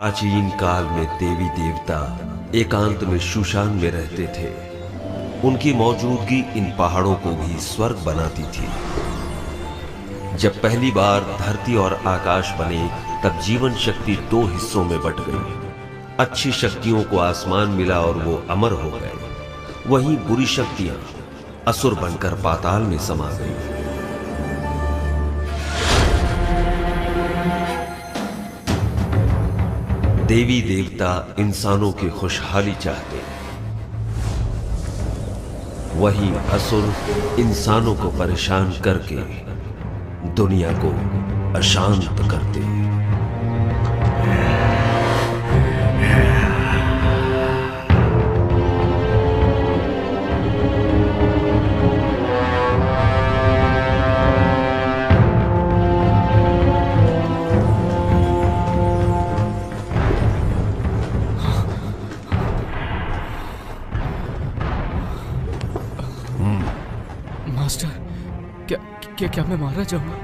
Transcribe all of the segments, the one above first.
प्राचीन काल में देवी देवता एकांत में शुशान में रहते थे। उनकी मौजूदगी इन पहाड़ों को भी स्वर्ग बनाती थी। जब पहली बार धरती और आकाश बने तब जीवन शक्ति दो हिस्सों में बट गई। अच्छी शक्तियों को आसमान मिला और वो अमर हो गए। वहीं बुरी शक्तियां असुर बनकर पाताल में समा गई। देवी देवता इंसानों की खुशहाली चाहते हैं, वहीं असुर इंसानों को परेशान करके दुनिया को अशांत करते हैं। मास्टर, क्या मैं मारा जाऊंगा?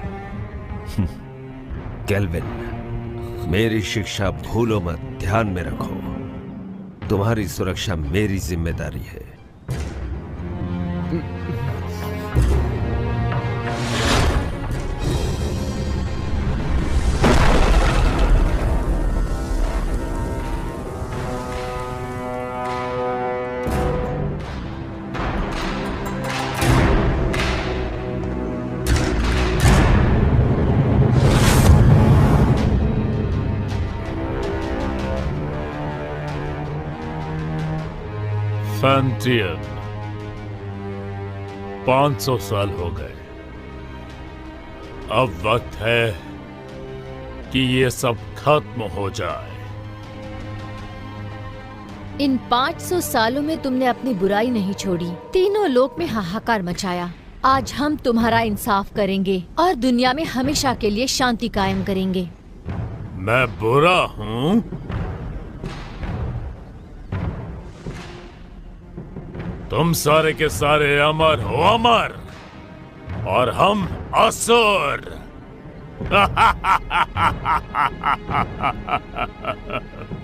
केल्विन, मेरी शिक्षा भूलो मत, ध्यान में रखो। तुम्हारी सुरक्षा मेरी जिम्मेदारी है। फैंटियन, 500 साल हो गए। अब वक्त है कि ये सब खत्म हो जाए। इन 500 सालों में तुमने अपनी बुराई नहीं छोड़ी, तीनों लोक में हाहाकार मचाया। आज हम तुम्हारा इंसाफ करेंगे और दुनिया में हमेशा के लिए शांति कायम करेंगे। मैं बुरा हूँ? तुम सारे के सारे अमर हो, अमर, और हम असुर।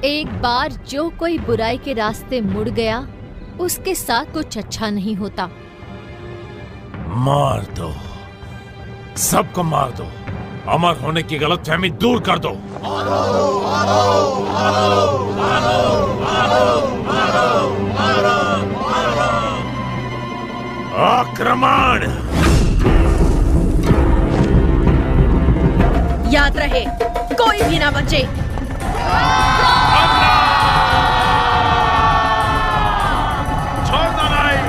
एक बार जो कोई बुराई के रास्ते मुड़ गया, उसके साथ कुछ अच्छा नहीं होता। मार दो, सबको मार दो। अमर होने की गलतफहमी दूर कर दो। आक्रमण! याद रहे, कोई भी ना बचे। छोड़ दो नहीं।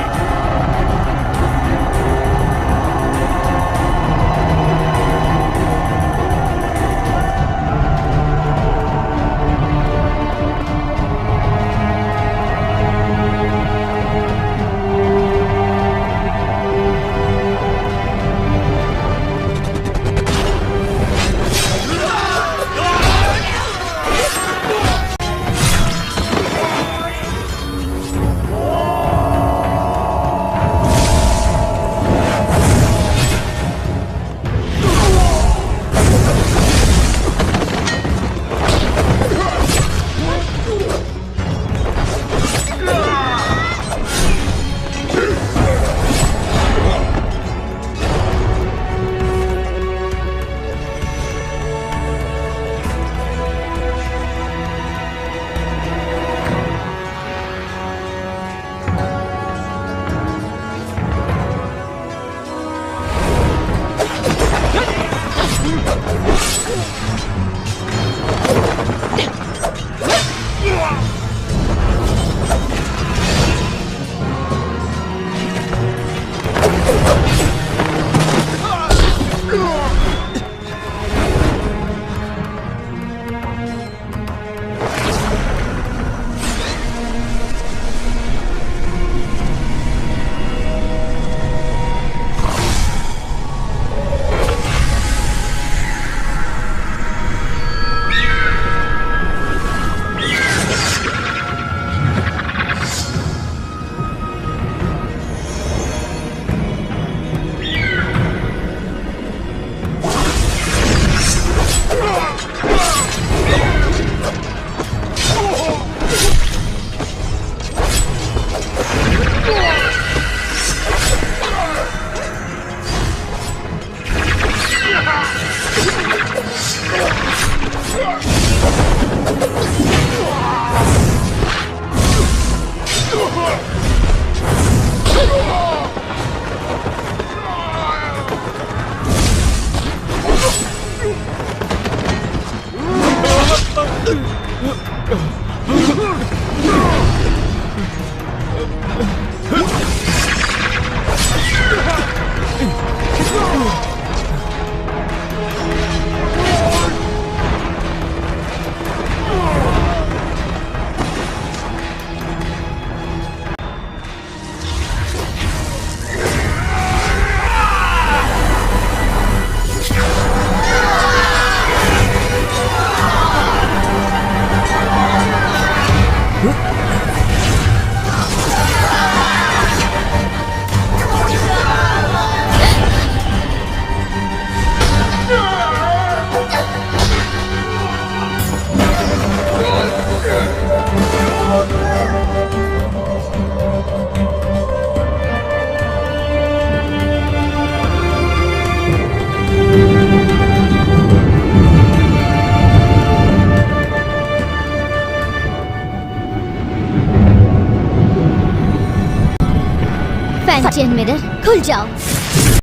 फैंटियन मिरर खुल जाओ।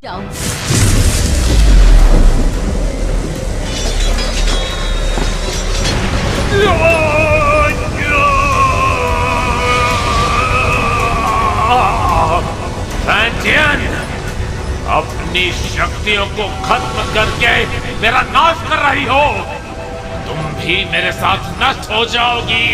जाओ। फैंटियन, अपनी शक्तियों को खत्म करके मेरा नाश कर रही हो। तुम भी मेरे साथ नष्ट हो जाओगी।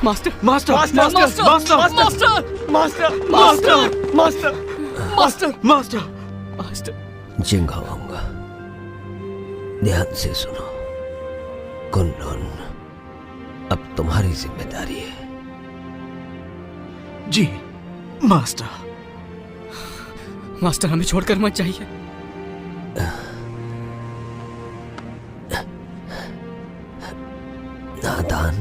Master master master master master master master master master master master Jinghong, ध्यान से सुनो। कुनलुन अब तुम्हारी जिम्मेदारी है। जी मास्टर। मास्टर हमें छोड़कर मत जाइए। नादान,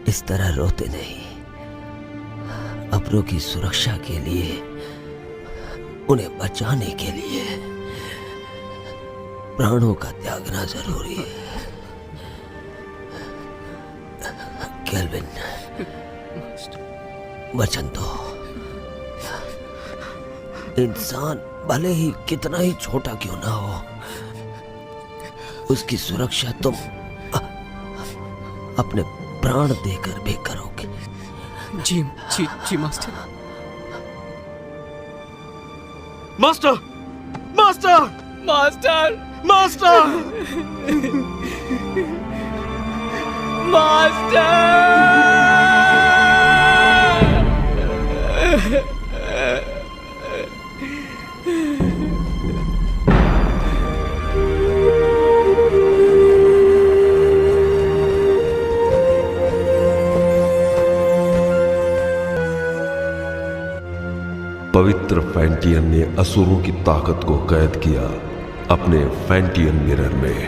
इस तरह रोते नहीं। अपनों की सुरक्षा के लिए, उन्हें बचाने के लिए प्राणों का त्यागना जरूरी है। केल्विन, वचन दो। इंसान भले ही कितना ही छोटा क्यों ना हो, उसकी सुरक्षा तुम अपने प्राण देकर भी करोगे। जी जी जी master. Master master master master पवित्र फैंटियन ने असुरों की ताकत को कैद किया अपने फैंटियन मिरर में।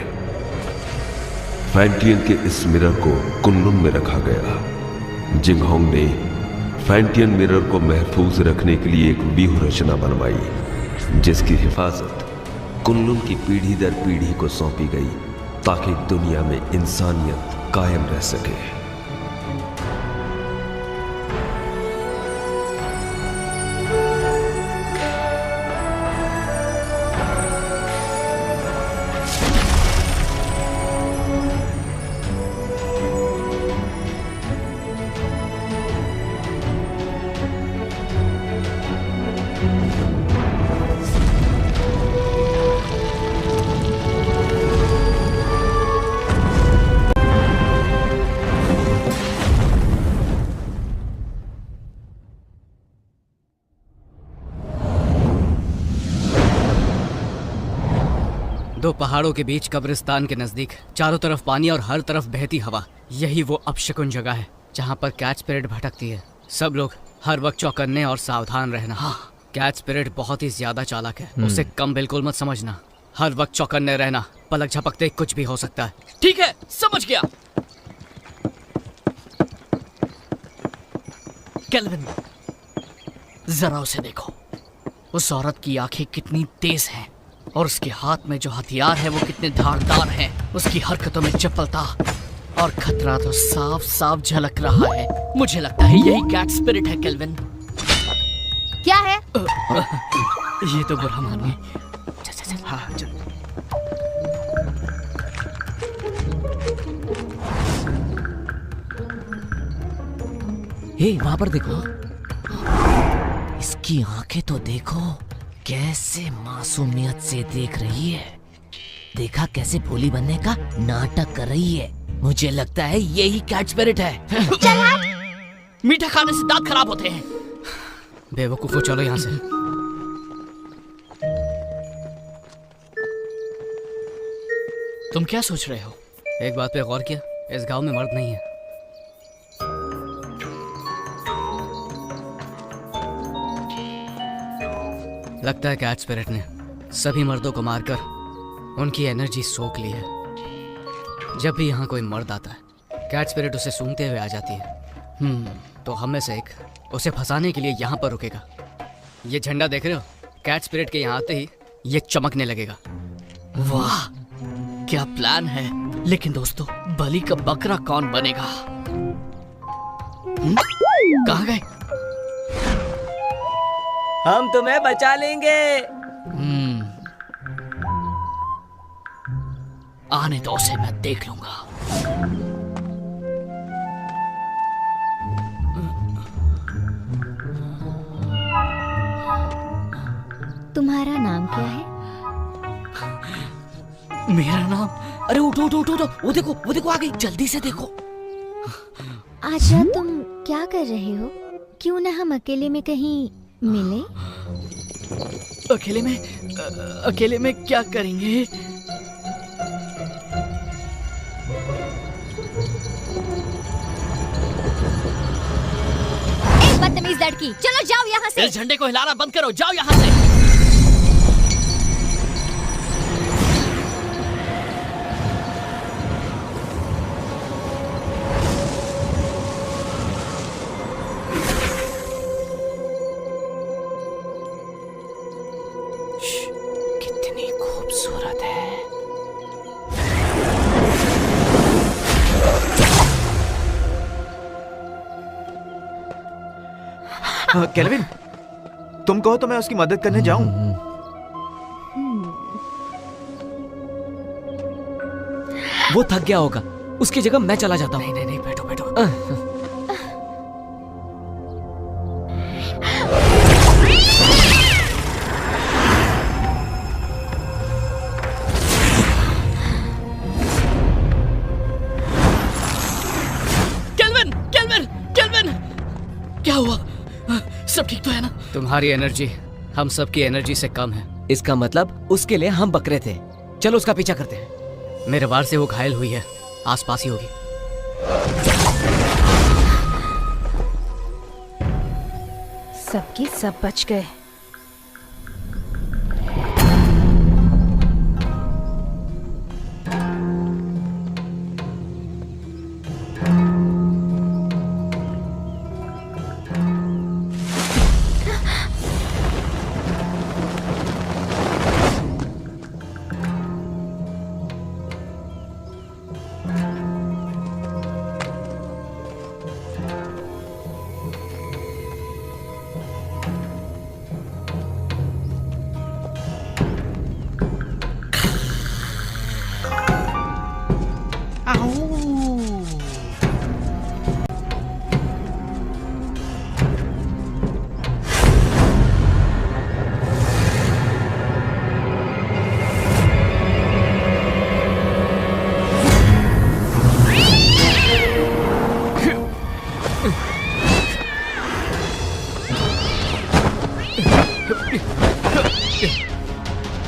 फैंटियन के इस मिरर को कुनलुन में रखा गया। जिंगहोंग ने फैंटियन मिरर को महफूज रखने के लिए एक व्यूह रचना बनवाई, जिसकी हिफाजत कुनलुन की पीढ़ी दर पीढ़ी को सौंपी गई, ताकि दुनिया में इंसानियत कायम रह सके। दो पहाड़ों के बीच कब्रिस्तान के नजदीक, चारों तरफ पानी और हर तरफ बहती हवा, यही वो अपशकुन जगह है जहाँ पर कैट स्पिरिट भटकती है। सब लोग हर वक्त चौकन्ने और सावधान रहना। हाँ, कैट स्पिरिट बहुत ही ज्यादा चालाक है, उसे कम बिल्कुल मत समझना। हर वक्त चौकन्ने रहना, पलक झपकते कुछ भी हो सकता है। ठीक है, समझ गया। केल्विन, जरा उसे देखो। उस औरत की आंखें कितनी तेज हैं और उसके हाथ में जो हथियार है वो कितने धारदार हैं। उसकी हरकतों में चपलता और खतरा तो साफ साफ झलक रहा है। मुझे लगता है यही कैट स्पिरिट है केल्विन। क्या है? ये तो बुरा मानिए। हाँ, चल। हे, वहां पर देखो। इसकी आंखें तो देखो, कैसे मासूमियत से देख रही है। देखा कैसे भोली बनने का नाटक कर रही है। मुझे लगता है यही कैट स्पिरिट है। मीठा खाने से दांत खराब होते हैं। बेवकूफो, चलो यहाँ से। तुम क्या सोच रहे हो? एक बात पे गौर किया, इस गांव में मर्द नहीं है। लगता है कैट स्पिरिट ने सभी मर्दों को मारकर उनकी एनर्जी सोख ली है। जब भी यहाँ कोई मर्द आता है, कैट स्पिरिट उसे सूंघते हुए आ जाती है। तो हम में से एक उसे फंसाने के लिए यहाँ पर रुकेगा। ये झंडा देख रहे हो? कैट स्पिरिट के यहाँ आते ही ये चमकने लगेगा। वाह, क्या प्लान है। लेकिन दोस्तों, बलि का बकरा कौन बनेगा? कहाँ गए? हम तुम्हें बचा लेंगे। आने दो उसे, मैं देख लूंगा। तुम्हारा नाम क्या है? मेरा नाम? अरे उठो उठो उठो उठो, वो देखो आ गई, जल्दी से देखो। आज रात तुम क्या कर रहे हो? क्यों ना हम अकेले में कहीं मिले? अकेले में क्या करेंगे? बदतमीज लड़की, चलो जाओ यहाँ से। इस झंडे को हिलाना बंद करो, जाओ यहाँ से। कितनी खूबसूरत है। केल्विन, तुम कहो तो मैं उसकी मदद करने जाऊं। वो थक गया होगा, उसकी जगह मैं चला जाता हूँ। नहीं, बैठो बैठो। केल्विन, क्या हुआ? सब ठीक तो है ना? तुम्हारी एनर्जी हम सब की एनर्जी से कम है। इसका मतलब उसके लिए हम बकरे थे। चलो उसका पीछा करते हैं। मेरे वार से वो घायल हुई है, आसपास ही होगी। सबके सब बच गए।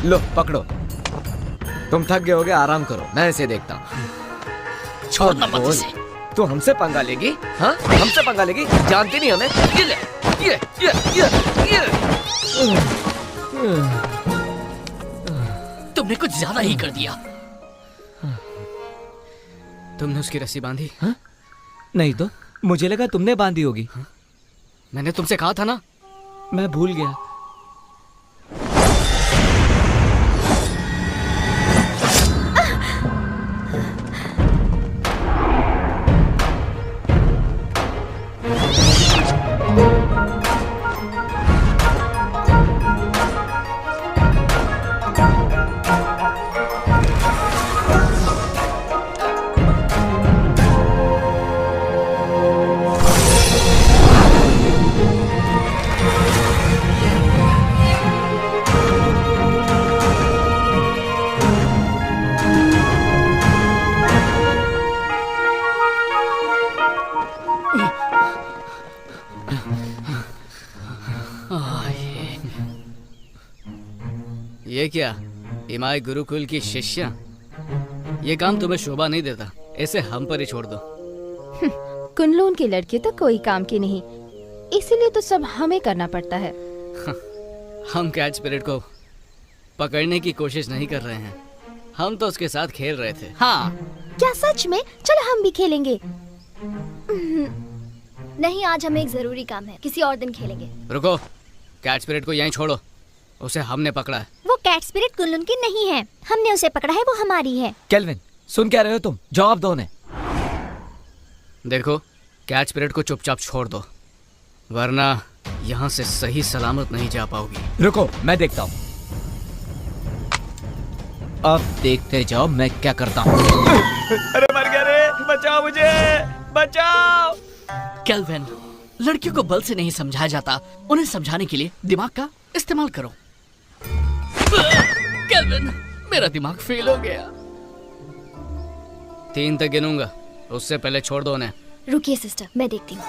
लो पकड़ो। तुम थक गए होगे, आराम करो, मैं इसे देखता हूँ। छोड़ना मत बोल। इसे। तू हमसे पंगा लेगी? हाँ, हमसे पंगा लेगी? जानती नहीं हमें? ये ले, ये। तुमने कुछ ज्यादा ही कर दिया। तुमने उसकी रस्सी बांधी? हाँ? नहीं तो मुझे लगा तुमने बांधी होगी। मैंने तुमसे कहा था ना। मैं भूल गया। ये क्या, इमाई गुरुकुल की शिष्या? ये काम तुम्हें शोभा नहीं देता, इसे हम पर ही छोड़ दो। कुनलून की लड़की तो कोई काम की नहीं, इसीलिए तो सब हमें करना पड़ता है। हम कैच स्पिरिट को पकड़ने की कोशिश नहीं कर रहे हैं, हम तो उसके साथ खेल रहे थे। हाँ, क्या सच में? चलो हम भी खेलेंगे। नहीं, आज हमें एक जरूरी काम है, किसी और दिन खेलेंगे। रुको, कैच स्पिरिट को यहीं छोड़ो, उसे हमने पकड़ा है। वो कैट स्पिरिट कुनलुन की नहीं है, हमने उसे पकड़ा है, वो हमारी है। केल्विन, सुन क्या रहे हो तुम? जवाब दो ने। देखो, कैच स्पिरिट को चुपचाप छोड़ दो, वरना यहाँ से सही सलामत नहीं जा पाओगी। रुको, मैं देखता हूँ। अब देखते जाओ मैं क्या करता हूँ। अरे मर गया रे, बचाओ मुझे, बचाओ। केल्विन, लड़कियों को बल से नहीं समझाया जाता, उन्हें समझाने के लिए दिमाग का इस्तेमाल करो। केल्विन, मेरा दिमाग फेल हो गया। 3 तक गिनूंगा, उससे पहले छोड़ दो उन्हें। रुकिए सिस्टर, मैं देखती हूँ।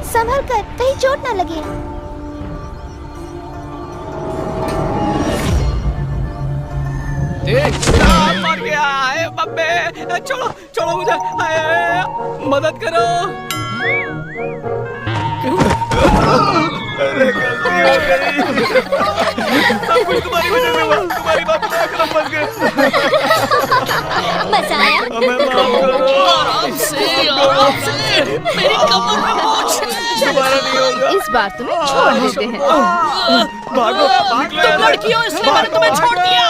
संभल कर, कहीं चोट ना लगे। मर गया है बब्बे, छोड़ो छोड़ो मुझे, मदद करो। अरे गलती हो गई, सब कुछ तुम्हारी वजह से हुआ, तुम्हारी बात में फंस गए। बचाया। हमें माफ करो। आराम से, मेरी कमर में मोच है। दोबारा नहीं होगा। इस बार तुम्हें छोड़ देते हैं। भागो, भाग लो। तुम लड़की हो इसलिए मैंने तुम्हें छोड़ दिया।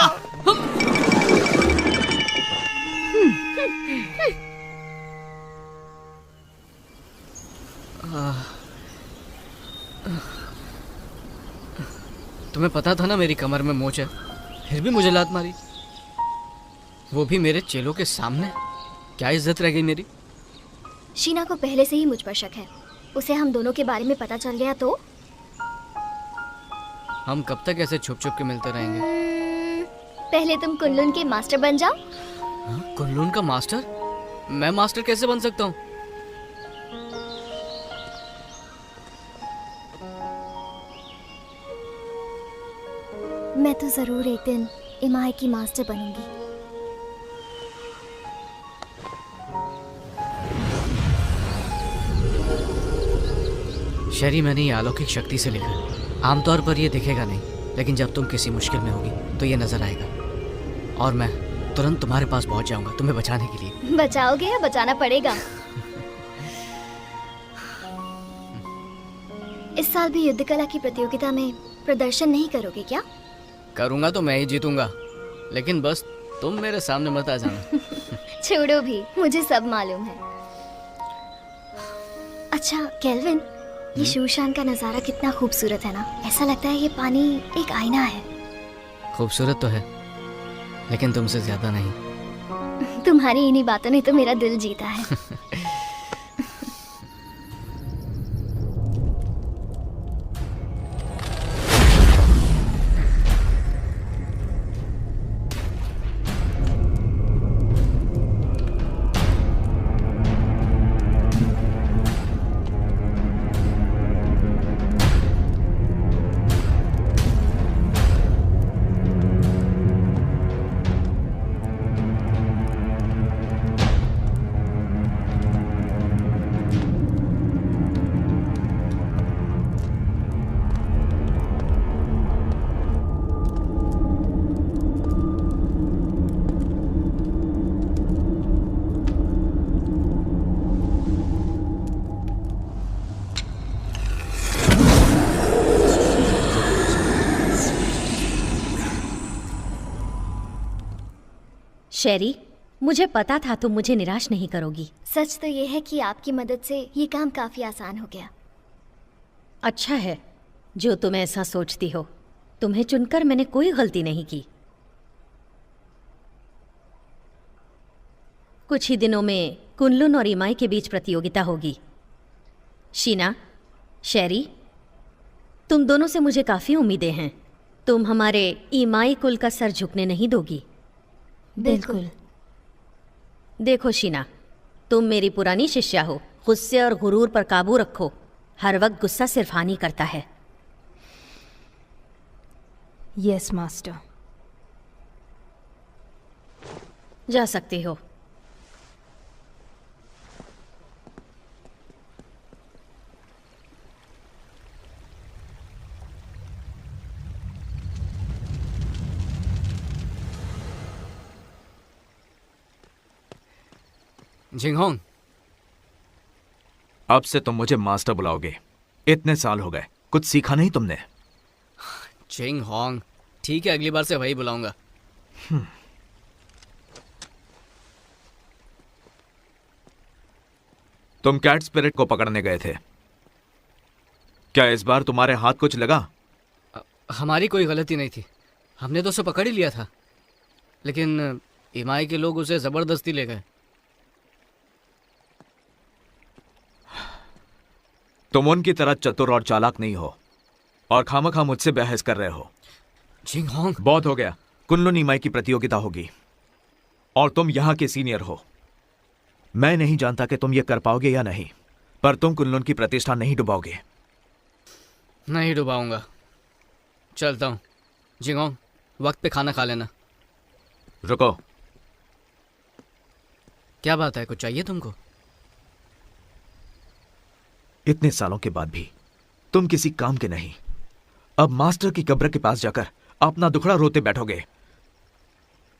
तुम्हें पता था ना मेरी कमर में मोच है, फिर भी मुझे लात मारी, वो भी मेरे चेलों के सामने। क्या इज्जत रह गई मेरी? शीना को पहले से ही मुझ पर शक है, उसे हम दोनों के बारे में पता चल गया तो? हम कब तक ऐसे छुप छुप के मिलते रहेंगे? पहले तुम कुनलुन के मास्टर बन जाओ। कुनलुन का मास्टर? मैं मास्टर कैसे बन सकता हूँ? मैं तो जरूर एक दिन इमाई की मास्टर बनूंगी। शरी, मैंने ये अलौकिक शक्ति से लिखा है। आमतौर पर ये दिखेगा नहीं, लेकिन जब तुम किसी मुश्किल में होगी तो ये नजर आएगा, और मैं तुरंत तुम्हारे पास पहुंच जाऊंगा तुम्हें बचाने के लिए। बचाओगे या बचाना पड़ेगा? इस साल भी युद्ध कला की प्रतियोगिता में प्रदर्शन नहीं करोगे क्या? करूंगा तो मैं ही जीतूंगा, लेकिन बस तुम मेरे सामने मत आ जाना। छोड़ो भी, मुझे सब मालूम है। अच्छा केल्विन, ये शूशान का नज़ारा कितना खूबसूरत है ना। ऐसा लगता है ये पानी एक आईना है। खूबसूरत तो है, लेकिन तुमसे ज्यादा नहीं। तुम्हारी इन्हीं बातों ने तो मेरा दिल जीता है। शेरी, मुझे पता था तुम मुझे निराश नहीं करोगी। सच तो ये है कि आपकी मदद से ये काम काफी आसान हो गया। अच्छा है जो तुम ऐसा सोचती हो। तुम्हें चुनकर मैंने कोई गलती नहीं की। कुछ ही दिनों में कुनलुन और इमाई के बीच प्रतियोगिता होगी। शीना, शेरी, तुम दोनों से मुझे काफ़ी उम्मीदें हैं। तुम हमारे इमाई कुल का सर झुकने नहीं दोगी। बिल्कुल। देखो शीना, तुम मेरी पुरानी शिष्या हो। गुस्से और गुरूर पर काबू रखो। हर वक्त गुस्सा सिर्फ हानि करता है। Yes master. जा सकती हो। जिंगहोंग, अब से तुम मुझे मास्टर बुलाओगे। इतने साल हो गए, कुछ सीखा नहीं तुमने? जिंगहोंग, ठीक है, अगली बार से वही बुलाऊंगा। तुम कैट स्पिरिट को पकड़ने गए थे, क्या इस बार तुम्हारे हाथ कुछ लगा? हमारी कोई गलती नहीं थी, हमने तो उसे पकड़ ही लिया था, लेकिन इमाई के लोग उसे जबरदस्ती ले गए। तुम उनकी तरह चतुर और चालाक नहीं हो और खामखा मुझसे बहस कर रहे हो। जिंगहोंग, बहुत हो गया। कुनलुन इमाई की प्रतियोगिता होगी और तुम यहां के सीनियर हो। मैं नहीं जानता कि तुम ये कर पाओगे या नहीं, पर तुम कुनलुन की प्रतिष्ठा नहीं डुबाओगे। नहीं डुबाऊंगा। चलता हूँ। जिंगहोंग, वक्त पे खाना खा लेना। रुको। क्या बात है, कुछ चाहिए तुमको? इतने सालों के बाद भी तुम किसी काम के नहीं। अब मास्टर की कब्र के पास जाकर अपना दुखड़ा रोते बैठोगे।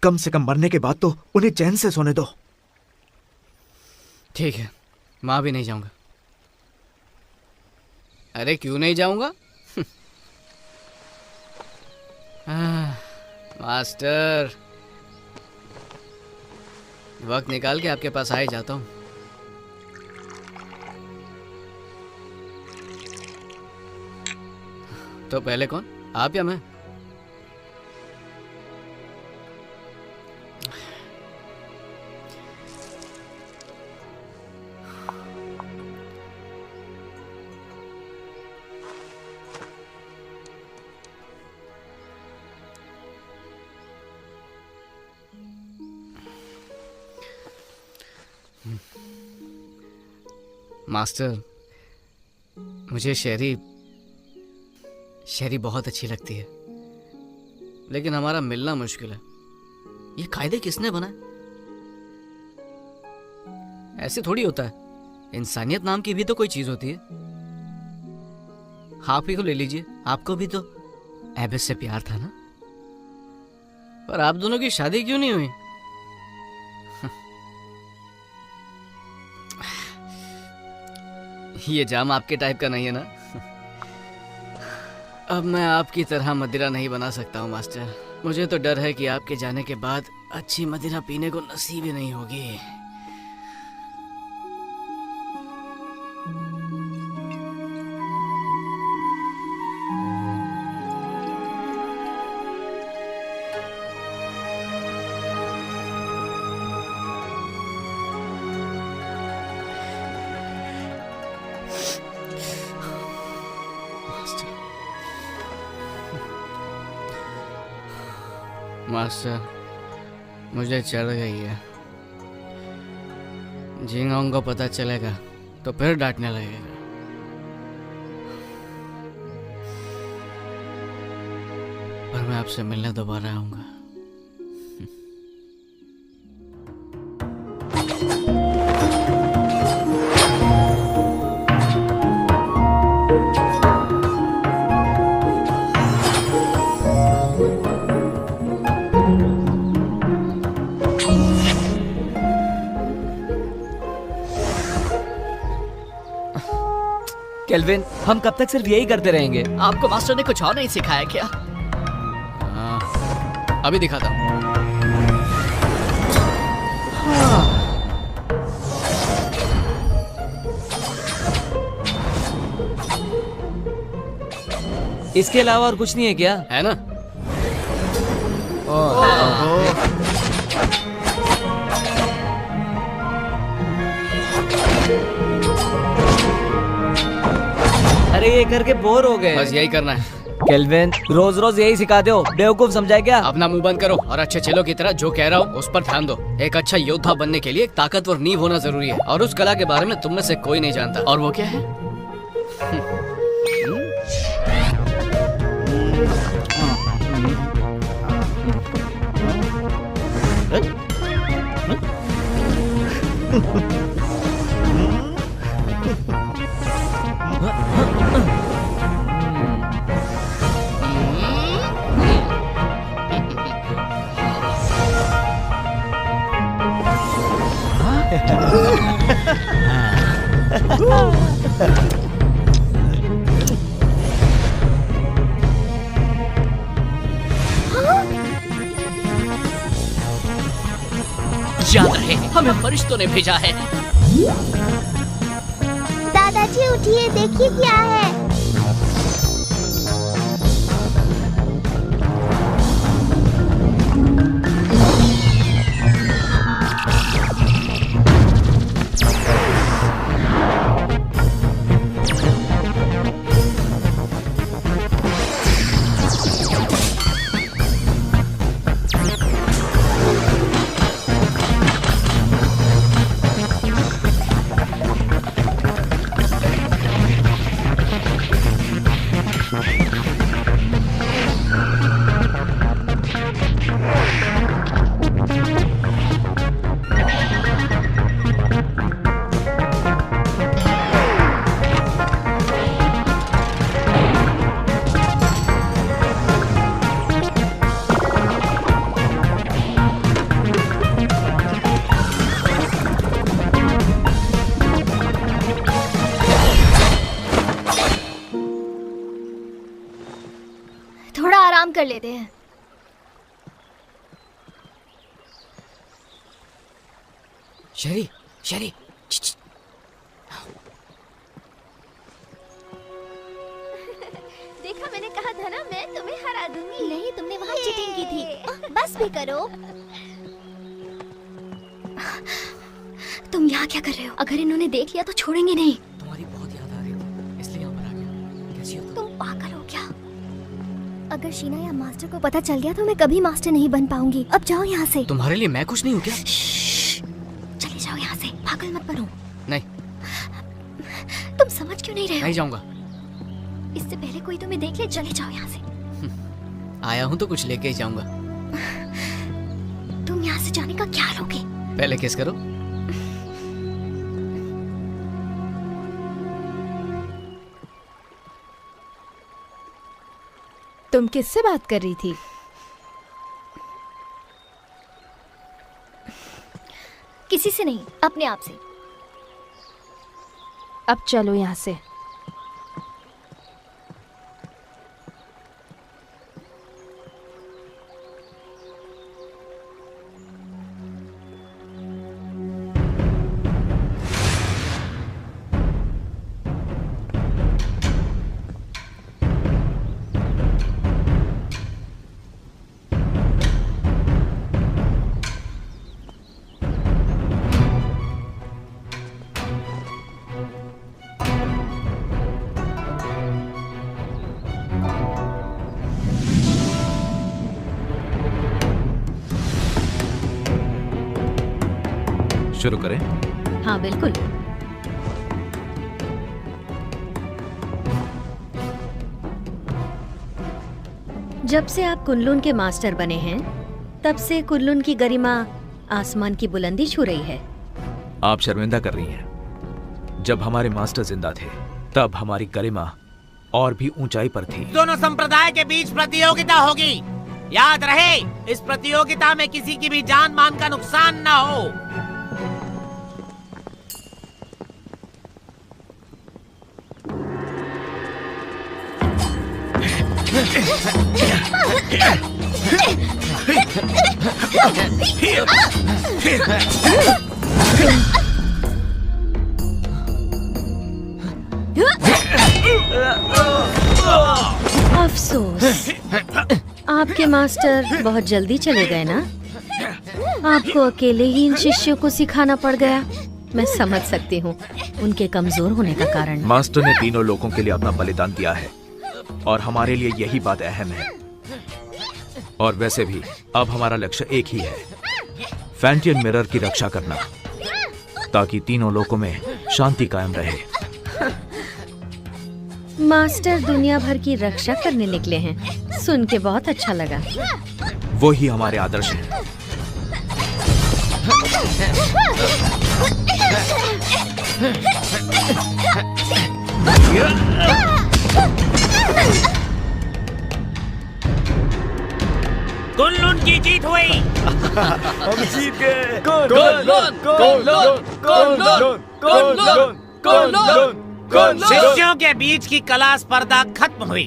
कम से कम मरने के बाद तो उन्हें चैन से सोने दो। ठीक है, मां भी नहीं जाऊंगा। अरे क्यों नहीं जाऊंगा? मास्टर, वक्त निकाल के आपके पास आ ही जाता हूं। तो पहले कौन, आप या मैं? मास्टर, मुझे शेरी बहुत अच्छी लगती है, लेकिन हमारा मिलना मुश्किल है। ये कायदे किसने बनाए? ऐसे थोड़ी होता है। इंसानियत नाम की भी तो कोई चीज होती है। आप ही को ले लीजिए, आपको भी तो एबिस से प्यार था ना, पर आप दोनों की शादी क्यों नहीं हुई? ये जाम आपके टाइप का नहीं है ना? अब मैं आपकी तरह मदिरा नहीं बना सकता हूँ मास्टर। मुझे तो डर है कि आपके जाने के बाद अच्छी मदिरा पीने को नसीब ही नहीं होगी। मास्टर, मुझे चढ़ गई है। झिंगाओं को पता चलेगा तो फिर डांटने लगेगा। पर मैं आपसे मिलने दोबारा आऊंगा। केल्विन, हम कब तक सिर्फ यही करते रहेंगे? आपको मास्टर ने कुछ और नहीं सिखाया क्या? अभी दिखाता हूँ। इसके अलावा और कुछ नहीं है क्या? है ना? अरे ये करके बोर हो गए। बस यही करना है। केल्विन, रोज रोज यही सिखा दो, बेवकूफ समझाए क्या? अपना मुंह बंद करो और अच्छे चेलों की तरह जो कह रहा हूँ उस पर ध्यान दो। एक अच्छा योद्धा बनने के लिए एक ताकतवर नींव होना जरूरी है, और उस कला के बारे में तुम में से कोई नहीं जानता। और वो क्या है? याद रहे, हमें फरिश्तों ने भेजा है। दादाजी उठिए, देखिए क्या है। थोड़ा आराम कर लेते हैं। शरी, शरी, देखा, मैंने कहा था ना, मैं तुम्हें हरा दूंगी। नहीं, तुमने वहाँ चीटिंग की थी। बस भी करो। तुम यहाँ क्या कर रहे हो? अगर इन्होंने देख लिया तो छोड़ेंगे नहीं। तुम्हारी बहुत याद आ रही थी, इसलिए यहाँ पर आ गया। कैसी हो तुम पागल हो क्या? अगर शीना या मास्टर को पता चल गया तो मैं कभी मास्टर नहीं बन पाऊंगी। अब जाओ यहाँ से। तुम्हारे लिए मैं कुछ नहीं हूँ क्या? चले जाओ यहाँ से, पागल मत बनो। नहीं, तुम समझ क्यों नहीं रहे हो? नहीं जाऊंगा। इससे पहले कोई तुम्हें देख ले, चले जाओ यहाँ से। आया हूँ तो कुछ लेके ही जाऊंगा। तुम यहाँ से जाने का क्या लोगे? पहले किस करो। तुम किससे बात कर रही थी? किसी से नहीं, अपने आप से। अब चलो यहाँ से। शुरू करें? हाँ बिल्कुल। जब से आप कुनलुन के मास्टर बने हैं, तब से कुनलुन की गरिमा आसमान की बुलंदी छू रही है। आप शर्मिंदा कर रही हैं। जब हमारे मास्टर जिंदा थे, तब हमारी गरिमा और भी ऊंचाई पर थी। दोनों संप्रदाय के बीच प्रतियोगिता होगी। याद रहे, इस प्रतियोगिता में किसी की भी जान मान का नुकसान न हो। अफसोस, आपके मास्टर बहुत जल्दी चले गए ना। आपको अकेले ही इन शिष्यों को सिखाना पड़ गया। मैं समझ सकती हूँ उनके कमजोर होने का कारण। मास्टर ने तीनों लोगों के लिए अपना बलिदान दिया है और हमारे लिए यही बात अहम है। और वैसे भी अब हमारा लक्ष्य एक ही है, फैंटियन मिरर की रक्षा करना, ताकि तीनों लोगों में शांति कायम रहे। मास्टर दुनिया भर की रक्षा करने निकले हैं। सुन के बहुत अच्छा लगा। वो ही हमारे आदर्श हैं। कुनलुन की जीत हुई। हम जीत गए। शिष्यों के बीच की कला स्पर्धा खत्म हुई।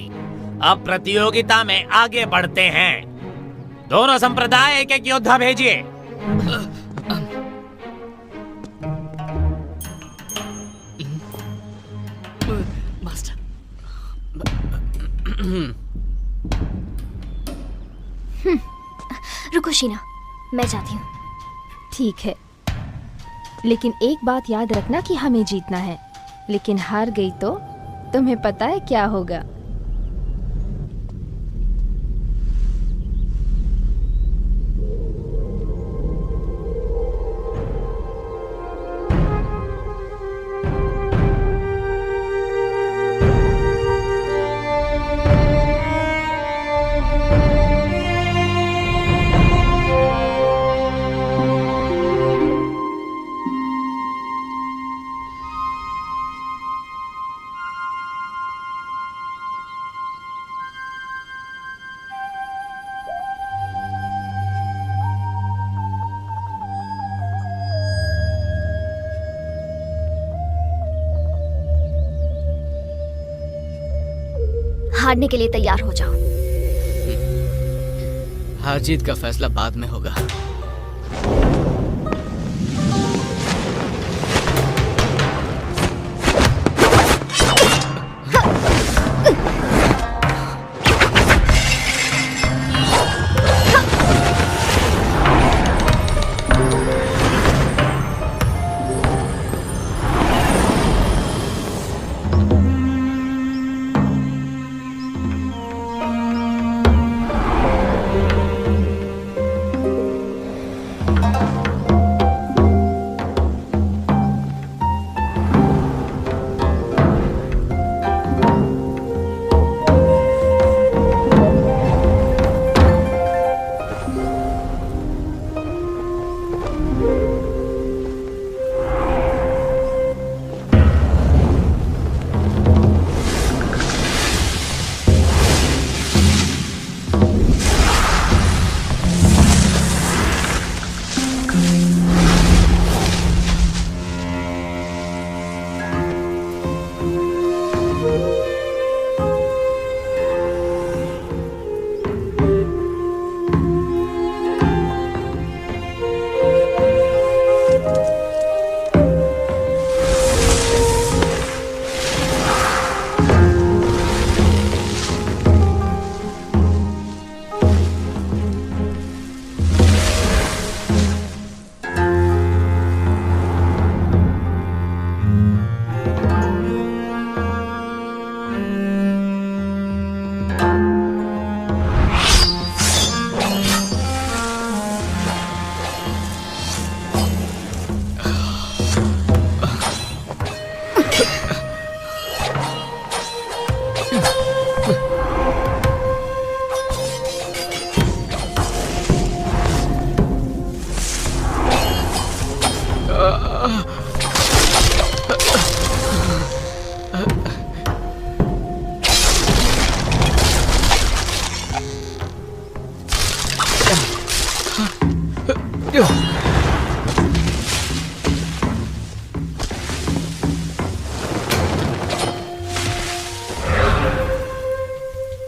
अब प्रतियोगिता में आगे बढ़ते हैं। दोनों संप्रदाय एक एक योद्धा भेजिए। मास्टर। रुको शीना, मैं जाती हूँ। ठीक है, लेकिन एक बात याद रखना कि हमें जीतना है। लेकिन हार गई तो तुम्हें पता है क्या होगा। हारने के लिए तैयार हो जाओ। हार जीत का फैसला बाद में होगा।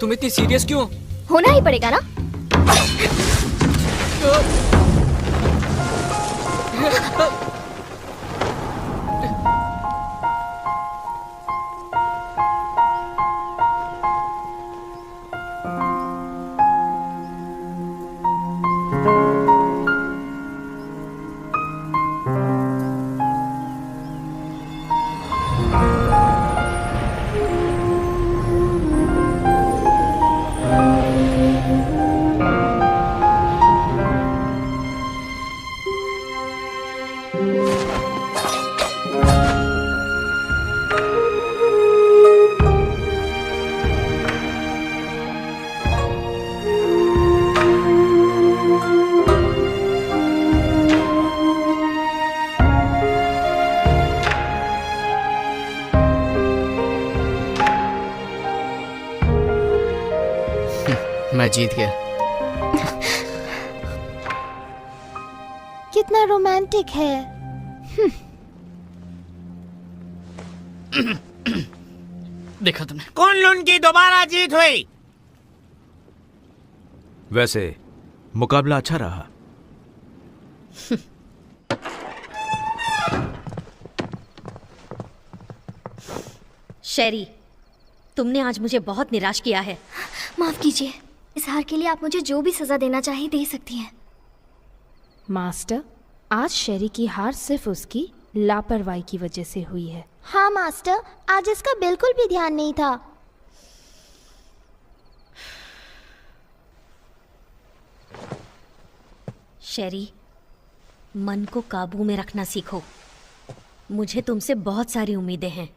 तुम इतनी सीरियस क्यों? होना ही पड़ेगा ना। मैं जीत गया। कितना रोमांटिक है। देखा तुमने? कुनलुन की दोबारा जीत हुई। वैसे मुकाबला अच्छा रहा। शेरी, तुमने आज मुझे बहुत निराश किया है। माफ कीजिए, इस हार के लिए आप मुझे जो भी सजा देना चाहिए दे सकती हैं। मास्टर, आज शेरी की हार सिर्फ उसकी लापरवाही की वजह से हुई है। हाँ मास्टर, आज इसका बिल्कुल भी ध्यान नहीं था। शेरी, मन को काबू में रखना सीखो। मुझे तुमसे बहुत सारी उम्मीदें हैं।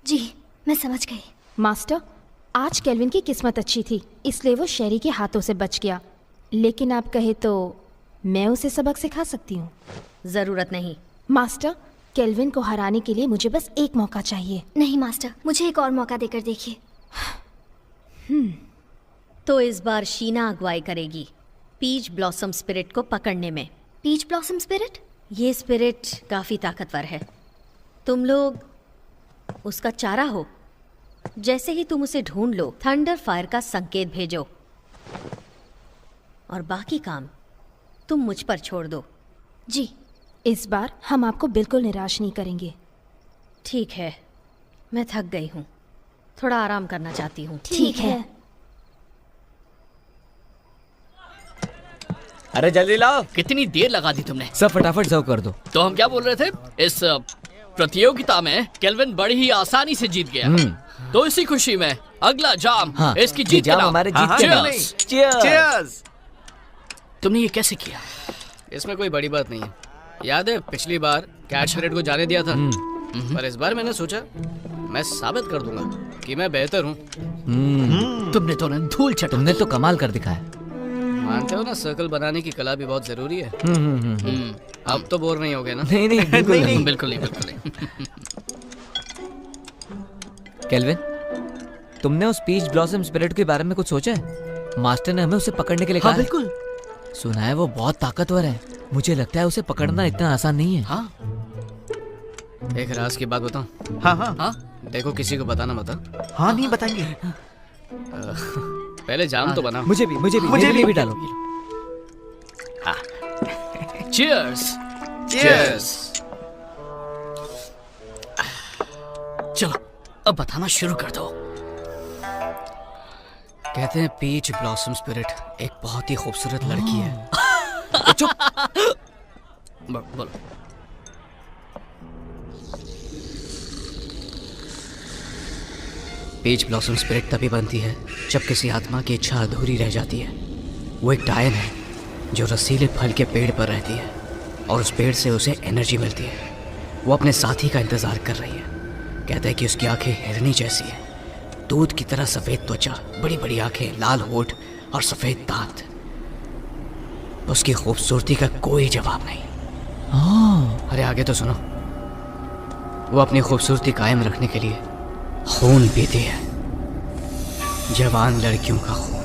जी, मैं समझ गई। मास्टर, आज केल्विन की किस्मत अच्छी थी, इसलिए वो शेरी के हाथों से बच गया। लेकिन आप कहे तो मैं उसे सबक सिखा सकती हूँ। जरूरत नहीं। मास्टर, केल्विन को हराने के लिए मुझे बस एक मौका चाहिए। नहीं मास्टर, मुझे एक और मौका देकर देखिए। तो इस बार शीना अगुवाई करेगी पीच ब्लॉसम स्पिरिट को पकड़ने में। Peach blossom spirit? ये स्पिरिट काफी ताकतवर है। तुम लोग उसका चारा हो। जैसे ही तुम उसे ढूंढ लो, थंडर फायर का संकेत भेजो और बाकी काम तुम मुझ पर छोड़ दो। जी, इस बार हम आपको बिल्कुल निराश नहीं करेंगे। ठीक है, मैं थक गई हूँ, थोड़ा आराम करना चाहती हूँ। ठीक है। अरे जल्दी लाओ। कितनी देर लगा दी तुमने? सब फटाफट सर्व कर दो। तो हम क्या बोल रहे थे? इस प्रतियोगिता में केल्विन बड़ी ही आसानी से जीत गया। तो इसी खुशी में अगला जाम इसकी जीत जाम हमारे जीत के नाम। Cheers! तुमने ये कैसे किया? इसमें कोई बड़ी बात नहीं है। याद है पिछली बार कैच स्पिरिट को जाने दिया था, पर इस बार मैंने सोचा मैं साबित कर दूंगा कि मैं बेहतर हूँ। तुमने तो धूल चटा। तुमने तो कमाल कर दिखाया। मानते हो ना, सर्कल बनाने की कला भी बहुत जरूरी है। अब तो बोर नहीं हो गए ना? नहीं नहीं बिल्कुल नहीं। बिल्कुल नहीं, बिल्कुल नहीं। केल्विन, तुमने उस पीच ब्लॉसम स्पिरिट के बारे में कुछ सोचा है? मास्टर ने हमें उसे पकड़ने के लिए कहा। बिल्कुल। सुना है वो बहुत ताकतवर है। मुझे लगता है उसे पकड़ना इतना आसान नहीं है। हाँ, एक राज की बात बताऊं? हाँ हाँ हाँ, देखो किसी को बताना मत। हाँ, नहीं बताएंगे। पहले जाम तो बना। मुझे भी डालो। चीयर्स। चीयर्स। चलो अब बताना शुरू कर दो। कहते हैं पीच ब्लॉसम स्पिरिट एक बहुत ही खूबसूरत लड़की है। चुप। बोलो। पीच ब्लॉसम स्पिरिट तभी बनती है जब किसी आत्मा की इच्छा अधूरी रह जाती है। वो एक डायन है जो रसीले फल के पेड़ पर रहती है और उस पेड़ से उसे एनर्जी मिलती है। वो अपने साथी का इंतजार कर रही है। कहता है कि उसकी आंखें हिरनी जैसी है, दूध की तरह सफेद त्वचा, बड़ी बड़ी आंखें, लाल होठ और सफेद दांत। उसकी खूबसूरती का कोई जवाब नहीं। अरे आगे तो सुनो। वो अपनी खूबसूरती कायम रखने के लिए खून पीती है, जवान लड़कियों का खून।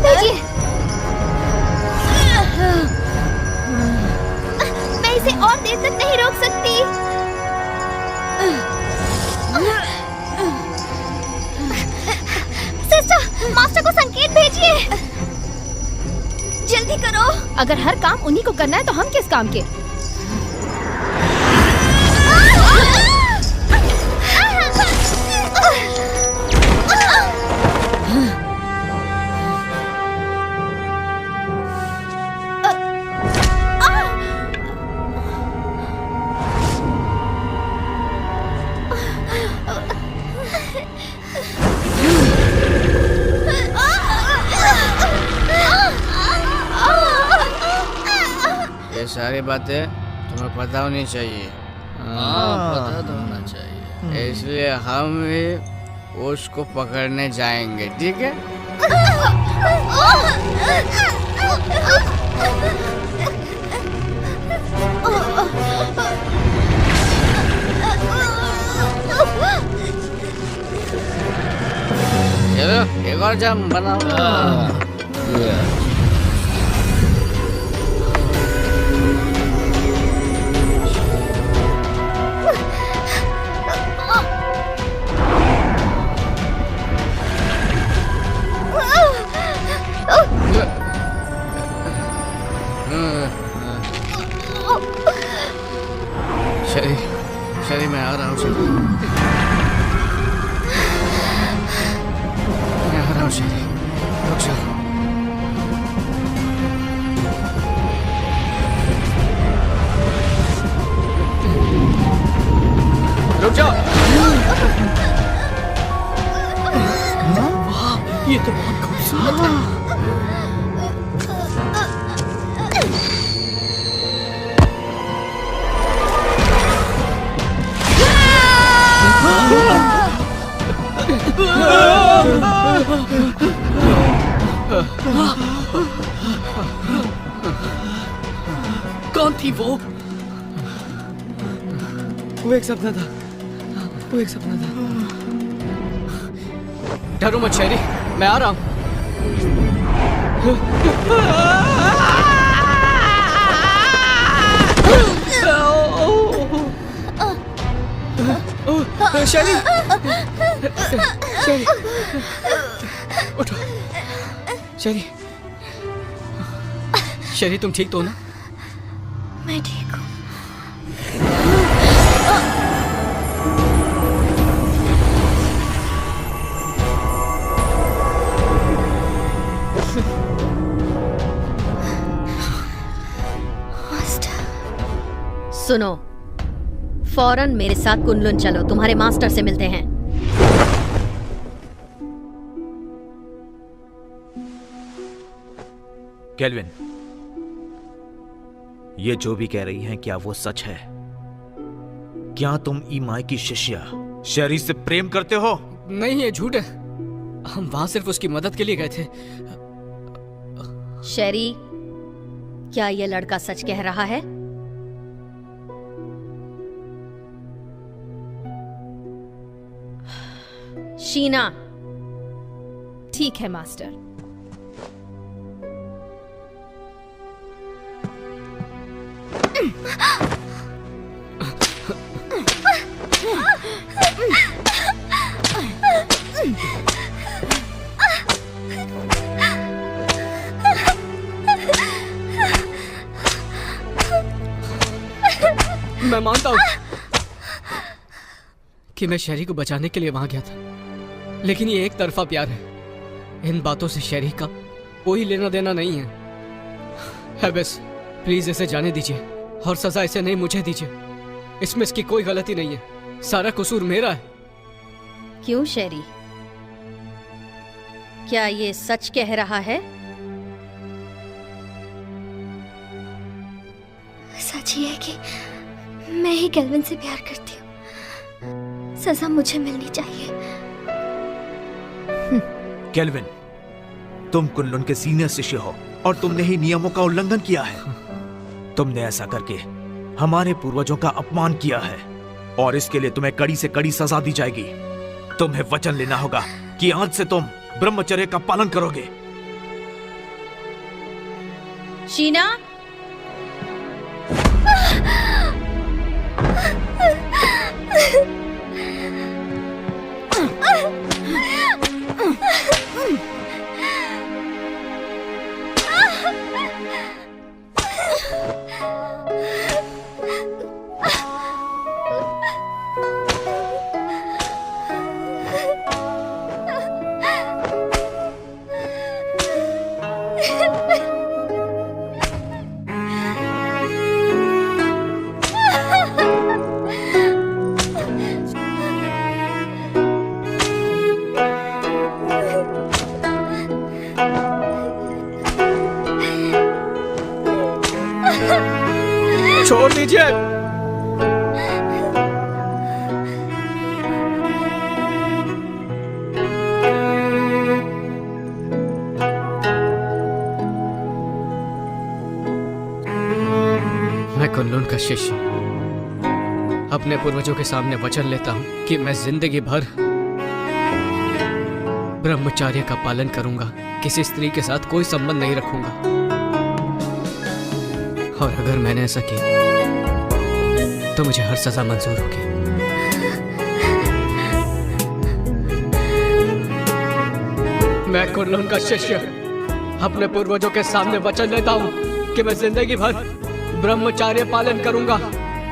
भेजिए। मैं इसे और देर तक नहीं रोक सकती। सिस्टर, मास्टर को संकेत भेजिए। जल्दी करो। अगर हर काम उन्हीं को करना है तो हम किस काम के? ये सारी बातें तुम्हें पता होनी चाहिए। हाँ, पता तो होना चाहिए। इसलिए हम भी उसको पकड़ने जाएंगे, ठीक है? चलो एक और जाम बनाओ। शरी मैं आ रहा हूँ शरी, मैं आ रहा हूँ शरी, रुक जाओ। रुक जाओ। वाह, ये तो बहुत खूबसूरत है। कौन थी वो? वो एक सपना था, वो एक सपना था। डरो मत शेरी, मैं आ रहा हूँ। शेरी, शेरी, उठो। शेरी, शेरी तुम ठीक तो हो ना? मैं ठीक हूँ। सुनो, फौरन मेरे साथ कुनलुन चलो, तुम्हारे मास्टर से मिलते हैं। केल्विन, ये जो भी कह रही हैं क्या वो सच है? क्या तुम ईमाई की शिष्या शेरी से प्रेम करते हो? नहीं, ये झूठ है। हम वहां सिर्फ उसकी मदद के लिए गए थे। शेरी, क्या ये लड़का सच कह रहा है? शीना। ठीक है मास्टर। मैं मानता हूं कि मैं शेरी को बचाने के लिए वहां गया था, लेकिन ये एक तरफा प्यार है। इन बातों से शेरी का कोई लेना देना नहीं है। बस प्लीज इसे जाने दीजिए और सजा इसे नहीं मुझे दीजिए। इसमें इसकी कोई गलती नहीं है, सारा कसूर मेरा है। क्यों शेरी, क्या ये सच कह रहा है? सच ये है कि मैं ही केल्विन से प्यार करती हूँ। सजा मुझे मिलनी चाहिए। केल्विन, तुम कुनलुन के सीनियर शिष्य हो और तुमने ही नियमों का उल्लंघन किया है। तुमने ऐसा करके हमारे पूर्वजों का अपमान किया है और इसके लिए तुम्हें कड़ी से कड़ी सजा दी जाएगी। तुम्हें वचन लेना होगा कि आज से तुम ब्रह्मचर्य का पालन करोगे। शीना, छोड़ दीजिए। मैं कुनलुन का शिष्य अपने पूर्वजों के सामने वचन लेता हूं कि मैं जिंदगी भर ब्रह्मचर्य का पालन करूंगा, किसी स्त्री के साथ कोई संबंध नहीं रखूंगा। और अगर मैंने ऐसा किया तो मुझे हर सजा मंजूर होगी। मैं कुनलुन का शिष्य अपने पूर्वजों के सामने वचन लेता हूं कि मैं जिंदगी भर ब्रह्मचर्य पालन करूंगा,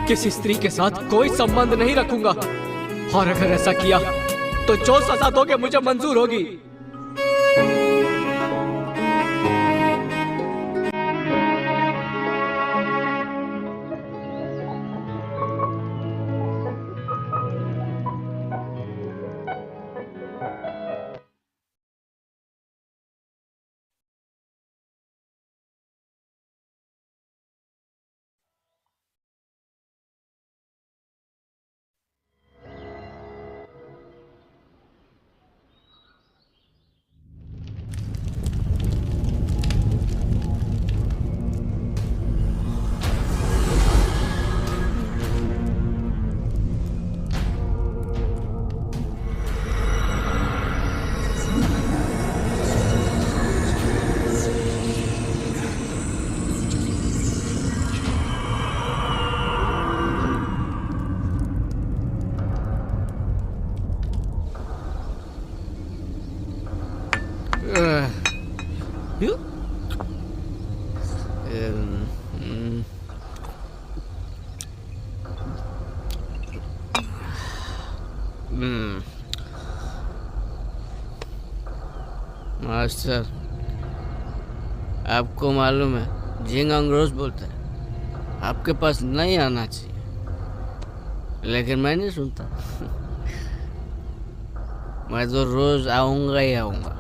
किसी स्त्री के साथ कोई संबंध नहीं रखूंगा। और अगर ऐसा किया तो जो सजा दोगे मुझे मंजूर होगी। मास्टर, आपको मालूम है झिंग अंग्रेज बोलते हैं, आपके पास नहीं आना चाहिए, लेकिन मैं नहीं सुनता। मैं तो रोज आऊंगा ही आऊंगा।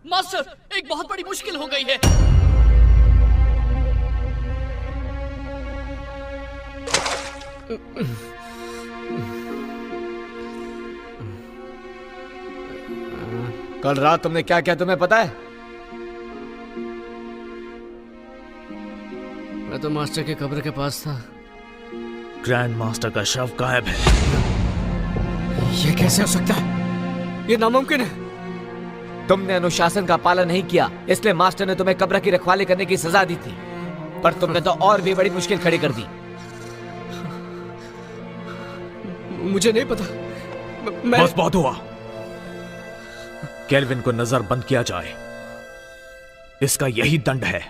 मास्टर, एक बहुत बड़ी मुश्किल हो गई है। कल रात तुमने क्या किया तुम्हें पता है? मैं तो मास्टर के कब्र के पास था। ग्रैंड मास्टर का शव गायब है। ये कैसे हो सकता है? ये नामुमकिन है। तुमने अनुशासन का पालन नहीं किया, इसलिए मास्टर ने तुम्हें कब्र की रखवाली करने की सजा दी थी। पर तुमने तो और भी बड़ी मुश्किल खड़ी कर दी। मुझे नहीं पता। मैं बस बहुत हुआ। केल्विन को नजर बंद किया जाए, इसका यही दंड है।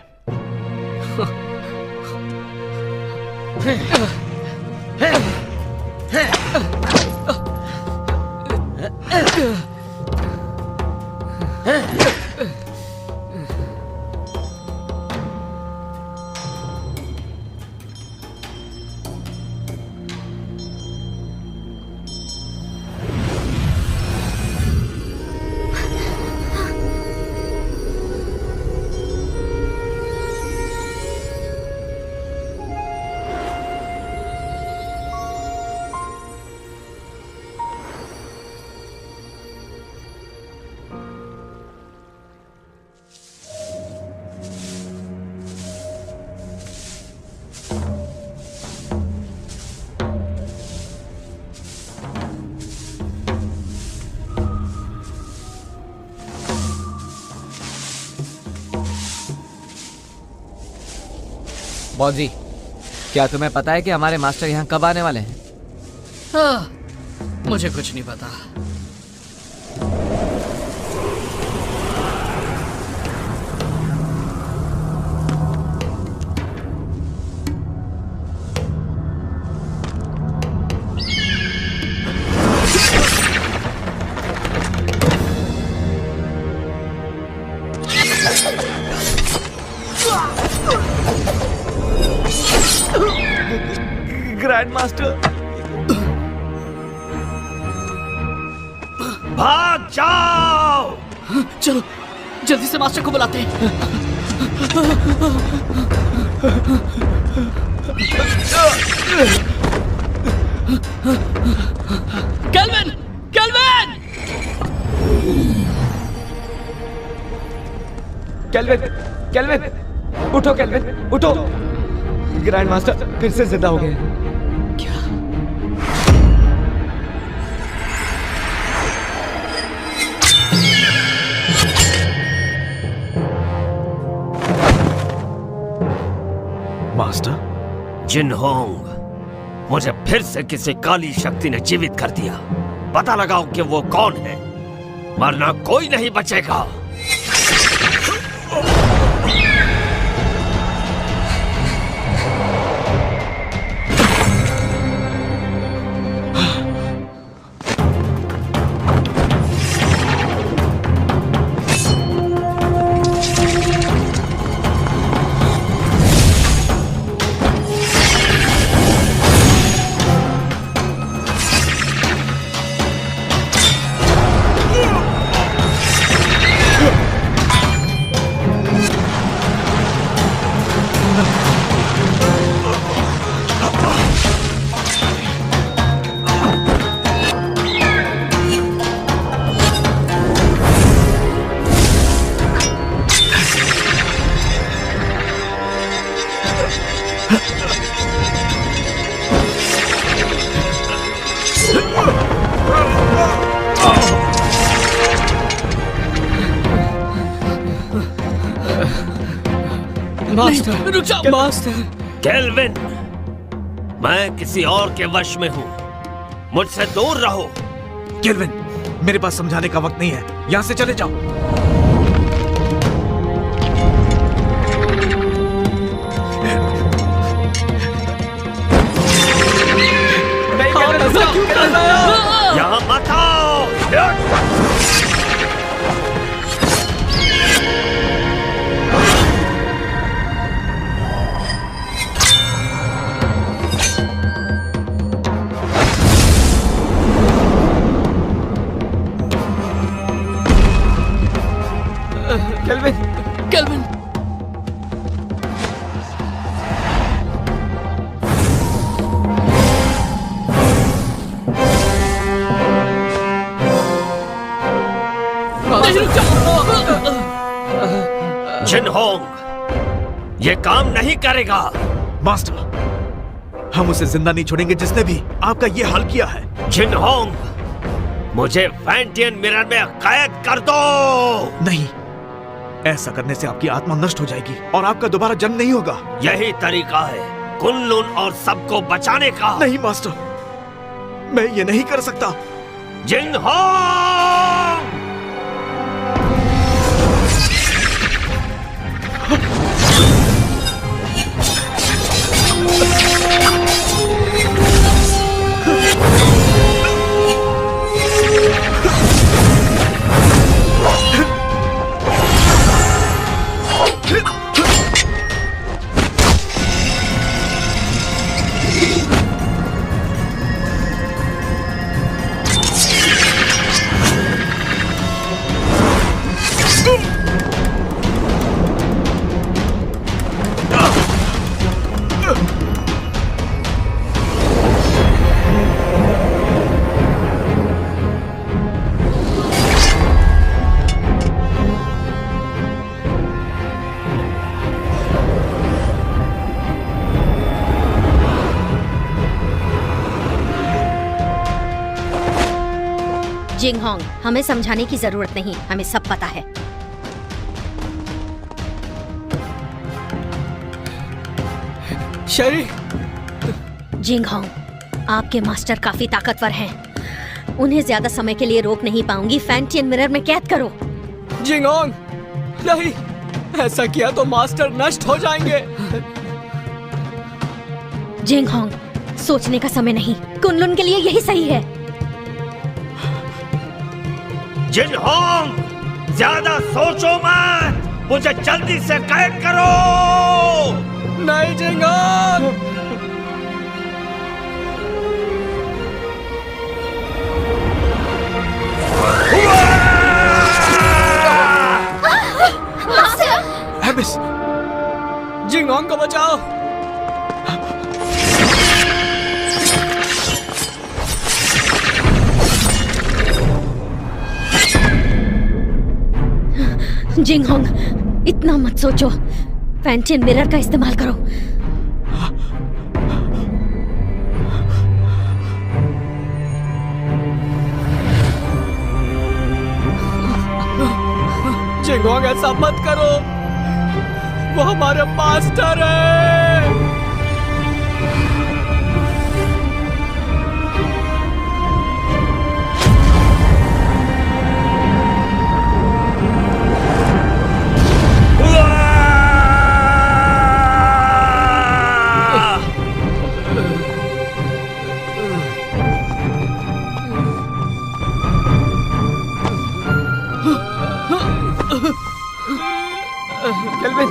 बॉस जी, क्या तुम्हें पता है कि हमारे मास्टर यहाँ कब आने वाले हैं? मुझे कुछ नहीं पता। ग्रैंड मास्टर, भाग जाओ! चलो जल्दी से मास्टर को बुलाते हैं। केल्विन! केल्विन! केल्विन! केल्विन! उठो केल्विन, उठो! ग्रैंड मास्टर फिर से जिंदा हो गए। मास्टर, जिनहोंग, मुझे फिर से किसी काली शक्ति ने जीवित कर दिया। पता लगाओ कि वो कौन है, वरना कोई नहीं बचेगा। मास्टर रुक जाओ। मास्टर केल्विन, मैं किसी और के वश में हूँ, मुझसे दूर रहो। केल्विन, मेरे पास समझाने का वक्त नहीं है, यहां से चले जाओ। यहाँ मत आओ। केल्विन! केल्विन! जिनहोंग, ये काम नहीं करेगा। मास्टर, हम उसे जिंदा नहीं छोड़ेंगे जिसने भी आपका ये हाल किया है। जिनहोंग, मुझे फैंटियन मिरर में कैद कर दो। नहीं, ऐसा करने से आपकी आत्मा नष्ट हो जाएगी और आपका दोबारा जन्म नहीं होगा। यही तरीका है कुन-लुन और सबको बचाने का। नहीं मास्टर, मैं ये नहीं कर सकता। जिनहोंग! जिंगहोंग, हमें समझाने की जरूरत नहीं, हमें सब पता है। शेरी। जिंगहोंग, आपके मास्टर काफी ताकतवर हैं। उन्हें ज्यादा समय के लिए रोक नहीं पाऊंगी। फैंटियन मिरर में कैद करो। जिंगहोंग, नहीं, ऐसा किया तो मास्टर नष्ट हो जाएंगे। जिंगहोंग, सोचने का समय नहीं, कुन-लुन के लिए यही सही है। जिनहोंग, ज्यादा सोचो मत, मुझे जल्दी से कैद करो। नहीं जिंगहोंग। एबिस, जिंगहोंग को बचाओ। जिंगहोंग, इतना मत सोचो, फैंटियन मिरर का इस्तेमाल करो। जिंगहोंग, ऐसा मत करो, वो हमारे मास्टर है। Kelvin,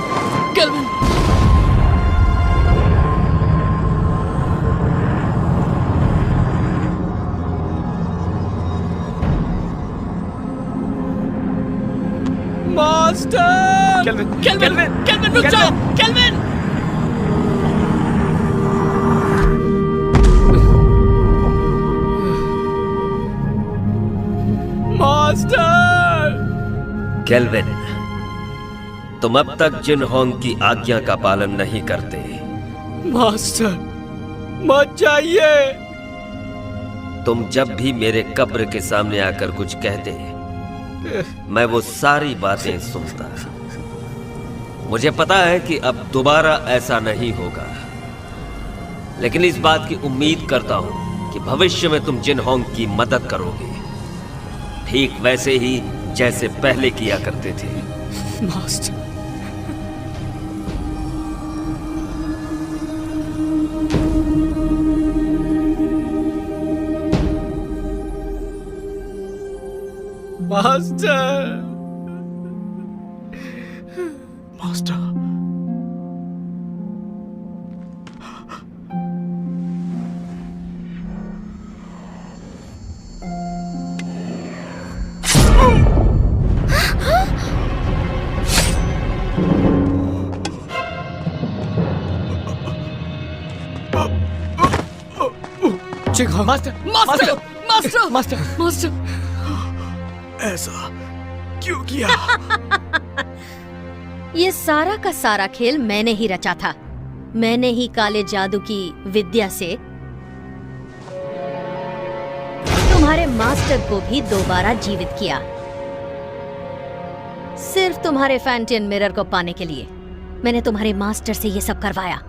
kelvin. Master! Kelvin, kelvin, kelvin, रुक जाओ, केल्विन! मास्टर! केल्विन, तुम अब तक जिनहोंग की आज्ञा का पालन नहीं करते। मास्टर, मत जाइए। तुम जब भी मेरे कब्र के सामने आकर कुछ कहते, मैं वो सारी बातें सुनता। मुझे पता है कि अब दोबारा ऐसा नहीं होगा, लेकिन इस बात की उम्मीद करता हूं कि भविष्य में तुम जिनहोंग की मदद करोगे, ठीक वैसे ही जैसे पहले किया करते थे। Master, master, master, Jinghong, master, master, master, master, master. ऐसा क्यों किया? ये सारा का सारा खेल मैंने ही रचा था। मैंने ही काले जादू की विद्या से तुम्हारे मास्टर को भी दोबारा जीवित किया। सिर्फ तुम्हारे फैंटियन मिरर को पाने के लिए मैंने तुम्हारे मास्टर से ये सब करवाया।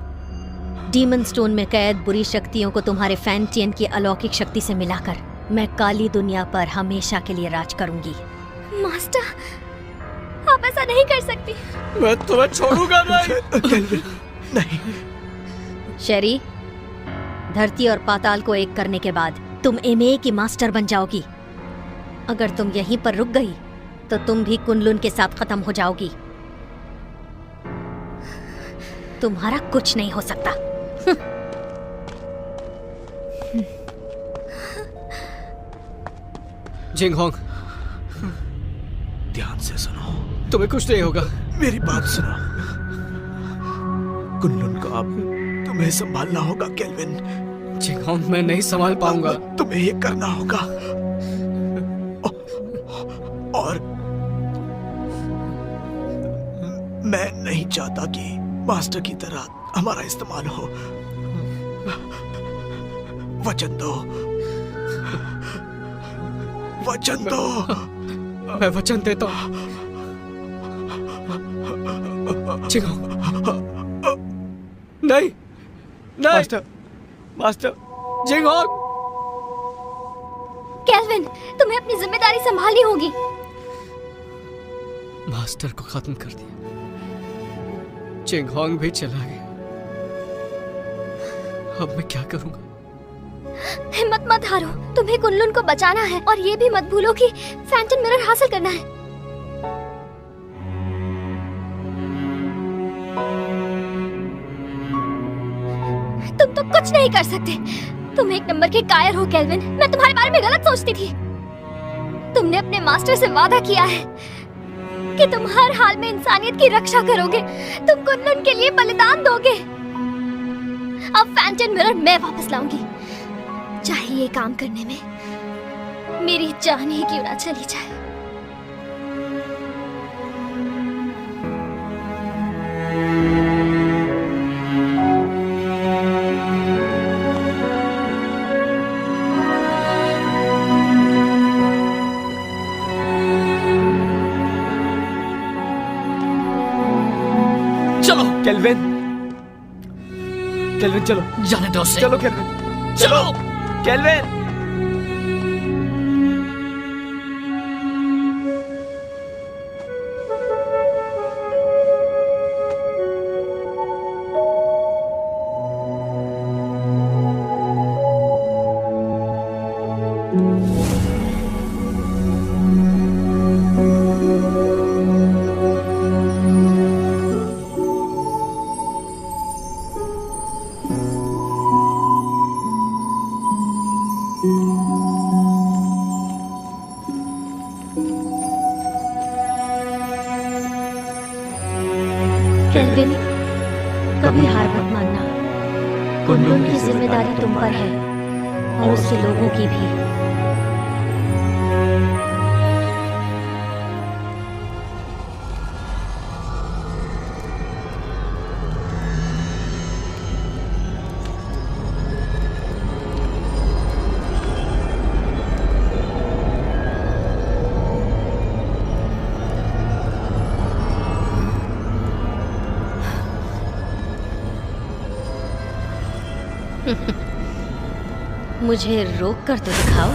डीमन स्टोन में कैद बुरी शक्तियों को तुम्हारे फैंटियन की अलौकिक शक्ति से मिलाकर मैं काली दुनिया पर हमेशा के लिए राज करूंगी। मास्टर, आप ऐसा नहीं कर सकती। मैं तुम्हें छोड़ूंगा नहीं। नहीं। शेरी, धरती और पाताल को एक करने के बाद तुम एमए की मास्टर बन जाओगी। अगर तुम यहीं पर रुक गई तो तुम भी कुनलुन के साथ खत्म हो जाओगी। तुम्हारा कुछ नहीं हो सकता। जिंगहोंग, ध्यान से सुनो। तुम्हें कुछ नहीं होगा। मेरी बात सुनो। कुनलुन को अब तुम्हें संभालना होगा केल्विन। जिंगहोंग, मैं नहीं संभाल पाऊंगा। तुम्हें ये करना होगा। और मैं नहीं चाहता कि मास्टर की तरह हमारा इस्तेमाल हो। वचन दो, वचन दो। मैं वचन देता हूं। नहीं, नहीं। Master, master. जिंगहोंग, केल्विन, तुम्हें अपनी जिम्मेदारी संभालनी होगी। मास्टर को खत्म कर दिया, जिंगहोंग भी चला गया। अब मैं क्या करूंगा? हिम्मत मत हारो, तुम्हें कुनलुन को बचाना है और ये भी मत भूलो कि फैंटम मिरर हासिल करना है। तुम तो कुछ नहीं कर सकते। तुम एक नंबर के कायर हो केल्विन। मैं तुम्हारे बारे में गलत सोचती थी। तुमने अपने मास्टर से वादा किया है कि तुम हर हाल में इंसानियत की रक्षा करोगे। तुम कुनलुन के लिए बलिदान दोगे। अब फैंटम मिरर मैं वापस लाऊंगी, चाहे ये काम करने में मेरी जान ही क्यों ना चली जाए। चलो केल्विन, केल्विन चलो। जाने दो उसे। चलो केल्विन, चलो केल्विन। केल्विन, कभी हार मत मानना। कुनलुन की जिम्मेदारी तुम पर है और उसके लोगों की भी। मुझे रोक कर तो दिखाओ।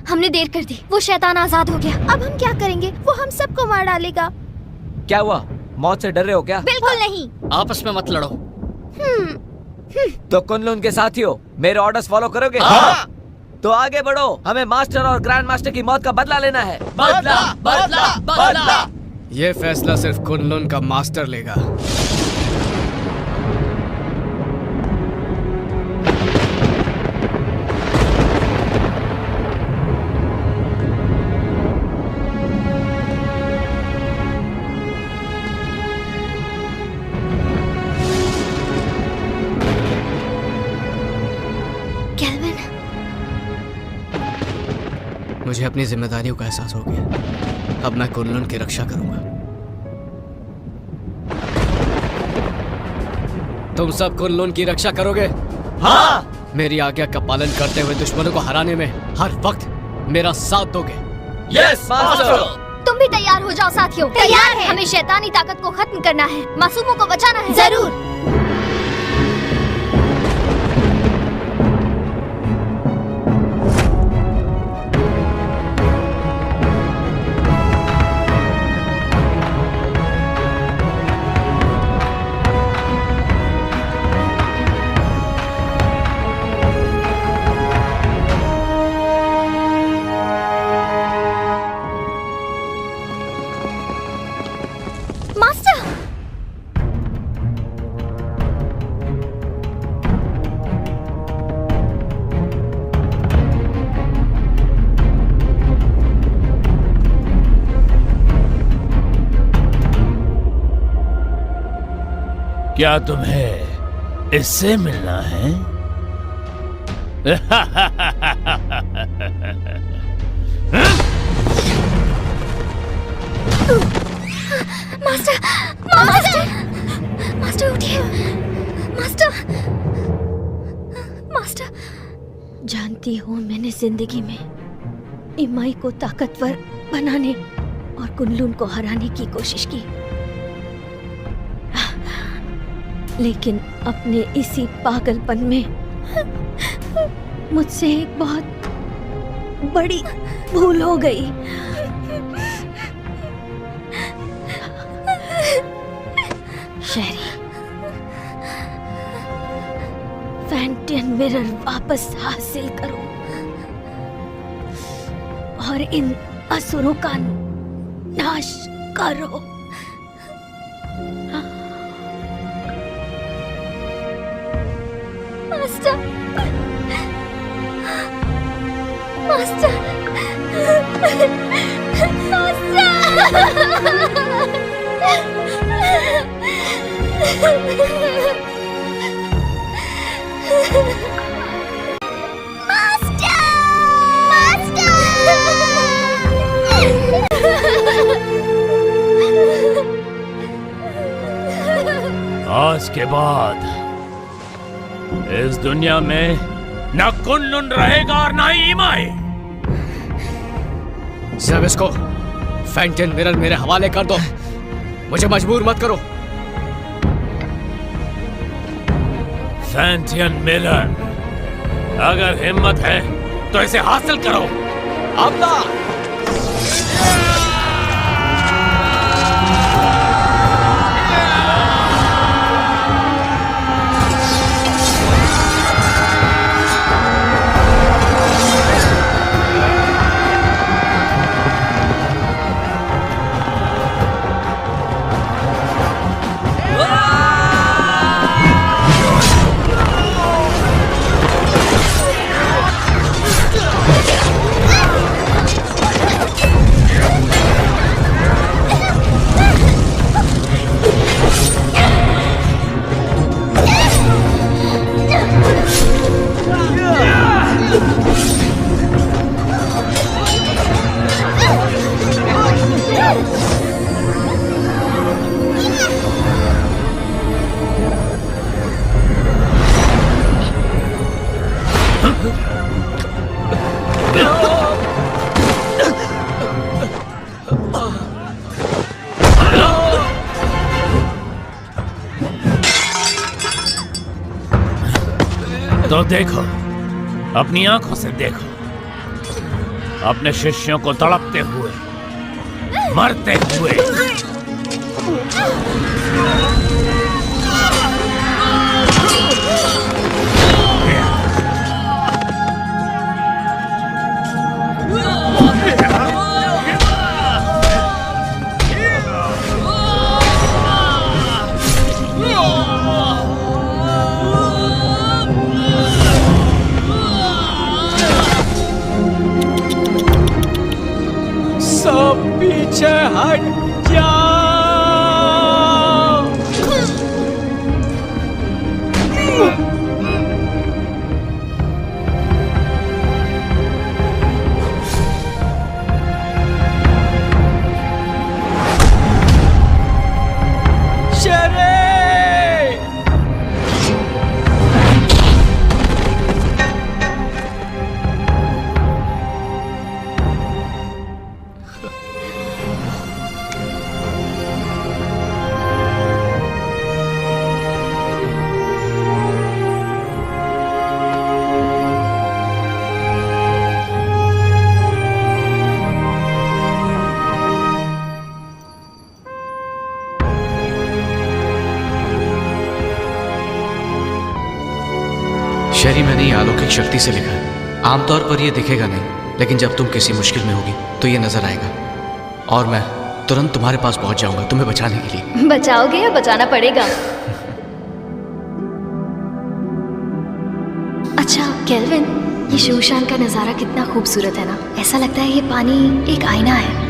हमने देर कर दी। वो शैतान आजाद हो गया। अब हम क्या करेंगे? वो हम सबको मार डालेगा। क्या हुआ? मौत से डर रहे हो क्या? बिल्कुल नहीं। आपस में मत लड़ो। तो कुनलुन के साथियों, मेरे ऑर्डर्स फॉलो करोगे? हाँ। तो आगे बढ़ो। हमें मास्टर और ग्रैंड मास्टर की मौत का बदला लेना है। बदला, बदला, बदला। ये फैसला सिर्फ कुनलुन का मास्टर लेगा। मुझे अपनी जिम्मेदारियों का एहसास हो गया। अब मैं कुनलुन की रक्षा करूंगा। तुम सब कुनलुन की रक्षा करोगे? हाँ। मेरी आज्ञा का पालन करते हुए दुश्मनों को हराने में हर वक्त मेरा साथ दोगे? Yes master. तुम भी तैयार हो जाओ साथियों। तैयार है। हमें शैतानी ताकत को खत्म करना है, मासूमों को बचाना है। जरूर। क्या तुम्हें इससे मिलना है? मास्टर, मास्टर, मास्टर उठिए। Master, master. जानती हूँ मैंने जिंदगी में इमाई को ताकतवर बनाने और कुनलुन को हराने की कोशिश की, लेकिन अपने इसी पागलपन में मुझसे एक बहुत बड़ी भूल हो गई। शेरी, फैंटियन मिरर वापस हासिल करो और इन असुरों का नाश करो। मास्टर, मास्टर, आज के बाद इस दुनिया में न कुनलुन रहेगा और न ही इमाई। सब इसको फैंटियन मिरर मेरे हवाले कर दो, मुझे मजबूर मत करो। फैंटियन मिरर, अगर हिम्मत है तो इसे हासिल करो। अब ना। तो देखो, अपनी आंखों से देखो, अपने शिष्यों को तड़पते हुए, मरते हुए। सब पीछे हट जाओ। शेरी, मैंने ये अलौकिक शक्ति से लिखा है। आमतौर पर ये दिखेगा नहीं, लेकिन जब तुम किसी मुश्किल में होगी तो ये नजर आएगा और मैं तुरंत तुम्हारे पास पहुंच जाऊंगा तुम्हें बचाने के लिए। बचाओगे या बचाना पड़ेगा? अच्छा केल्विन, ये शूशान का नज़ारा कितना खूबसूरत है ना। ऐसा लगता है ये पानी एक आईना है।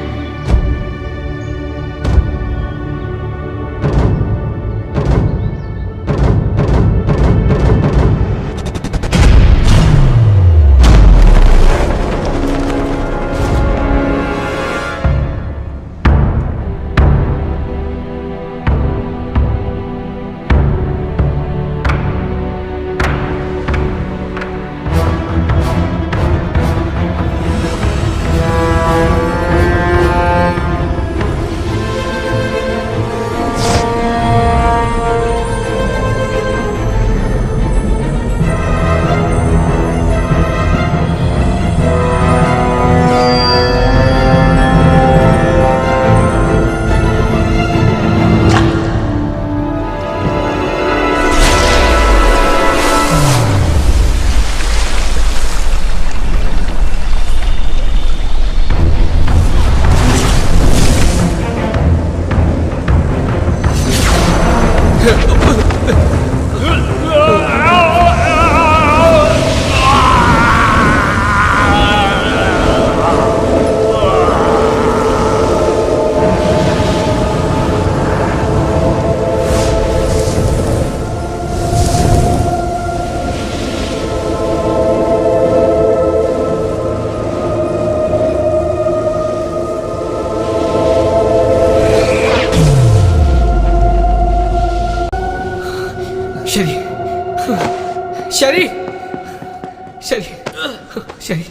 शेरी, शेरी, शेरी, शेरी,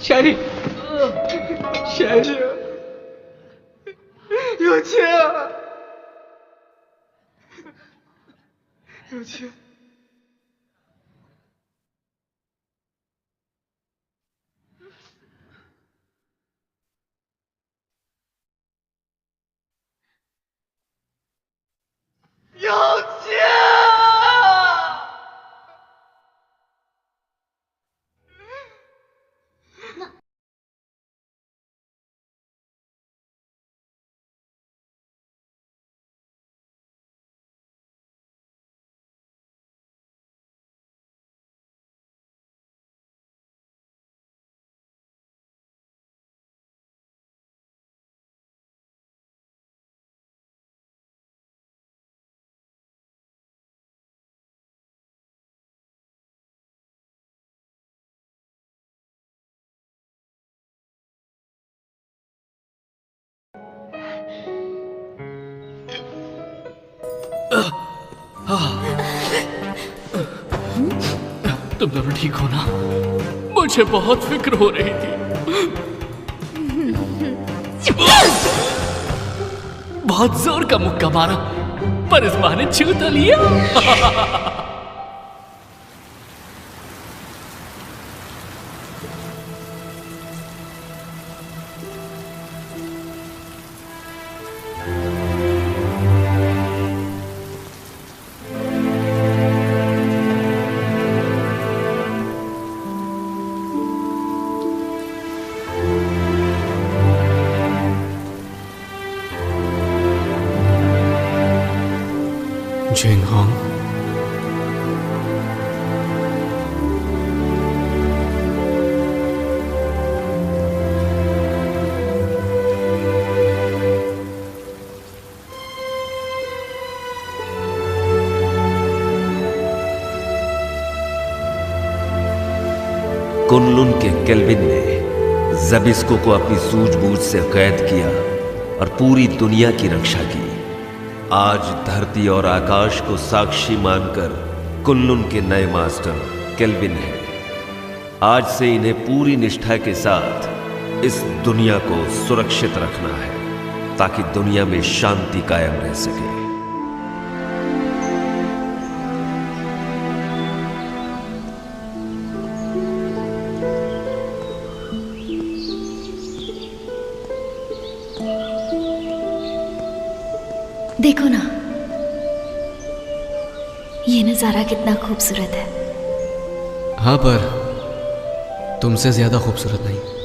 शेरी,有钱，有钱。有钱！तुम दोनों ठीक हो ना? मुझे बहुत फिक्र हो रही थी। बहुत जोर का मुक्का मारा, पर इस बहाने छू तो लिया। जिंगहोंग, कुनलुन के केल्विन ने ज़बिस्को को अपनी सूझबूझ से कैद किया और पूरी दुनिया की रक्षा की। आज धरती और आकाश को साक्षी मानकर कुनलुन के नए मास्टर केल्विन हैं। आज से इन्हें पूरी निष्ठा के साथ इस दुनिया को सुरक्षित रखना है ताकि दुनिया में शांति कायम रह सके। देखो ना, ये नज़ारा कितना खूबसूरत है। हाँ, पर तुमसे ज्यादा खूबसूरत नहीं।